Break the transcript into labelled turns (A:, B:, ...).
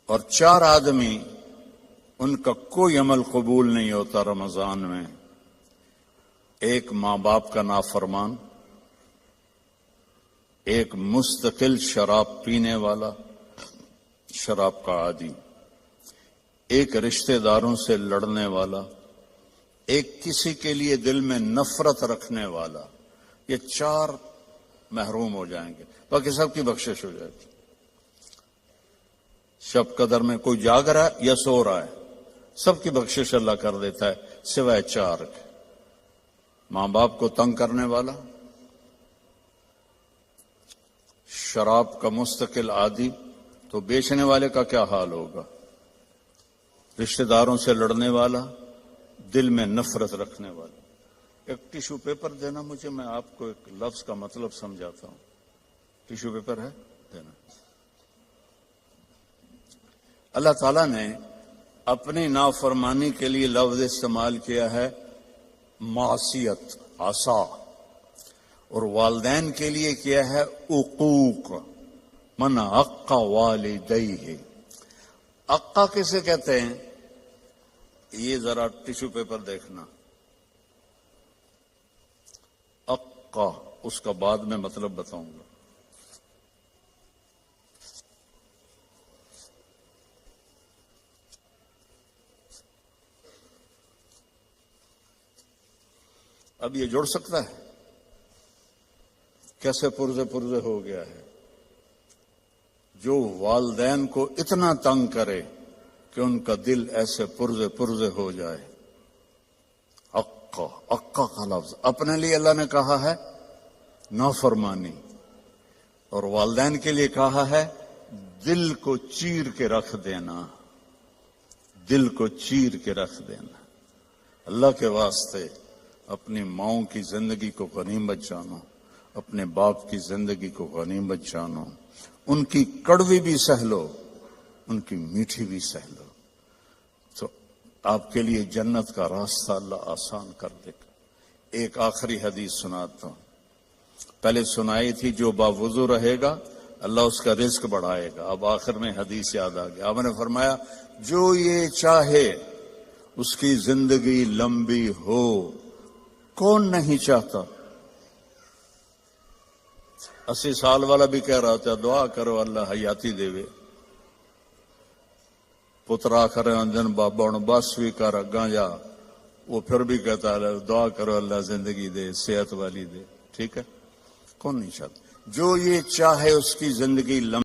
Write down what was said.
A: اور 4 آدمی ان کا کوئی عمل قبول نہیں ہوتا رمضان میں. ایک ماں باپ کا نافرمان، ایک مستقل شراب پینے والا، شراب کا عادی، ایک رشتہ داروں سے لڑنے والا، ایک کسی کے لیے دل میں نفرت رکھنے والا. یہ 4 محروم ہو جائیں گے، باقی سب کی بخشش ہو جائے گی. شب قدر میں کوئی جاگ رہا ہے یا سو رہا ہے، سب کی بخشش اللہ کر دیتا ہے سوائے 4 کے. ماں باپ کو تنگ کرنے والا، شراب کا مستقل عادی، تو بیچنے والے کا کیا حال ہوگا، رشتہ داروں سے لڑنے والا، دل میں نفرت رکھنے والا. ایک ٹیشو پیپر دینا مجھے، میں آپ کو ایک لفظ کا مطلب سمجھاتا ہوں. ٹیشو پیپر ہے دینا. اللہ تعالیٰ نے اپنی نافرمانی کے لیے لفظ استعمال کیا ہے معصیت، عصا، اور والدین کے لیے کیا ہے عقوق. من عق والدیہ. عقا کسے کہتے ہیں؟ یہ ذرا ٹیشو پیپر دیکھنا. عقا، اس کا بعد میں مطلب بتاؤں گا. اب یہ جڑ سکتا ہے؟ کیسے پرزے ہو گیا ہے. جو والدین کو اتنا تنگ کرے کہ ان کا دل ایسے پرزے ہو جائے. عقا کا لفظ اپنے لیے اللہ نے کہا ہے نافرمانی، اور والدین کے لیے کہا ہے دل کو چیر کے رکھ دینا. دل کو چیر کے رکھ دینا. اللہ کے واسطے اپنی ماؤں کی زندگی کو غنیمت جانو، اپنے باپ کی زندگی کو غنیمت جانو. ان کی کڑوی بھی سہ لو، ان کی میٹھی بھی سہ لو، تو آپ کے لیے جنت کا راستہ اللہ آسان کر دے گا. ایک آخری حدیث سناتا ہوں. پہلے سنائی تھی جو باوضو رہے گا اللہ اس کا رزق بڑھائے گا. اب آخر میں حدیث یاد آ گیا. آپ نے فرمایا جو یہ چاہے اس کی زندگی لمبی ہو. کون نہیں چاہتا؟ 80 سال والا بھی کہہ رہا تھا دعا کرو اللہ حیاتی دے وے. پترا کرے دن بابا بس بھی کر اگاں جا، وہ پھر بھی کہتا ہے دعا کرو اللہ زندگی دے، صحت والی دے. ٹھیک ہے، کون نہیں چاہتا؟ جو یہ چاہے اس کی زندگی لمبی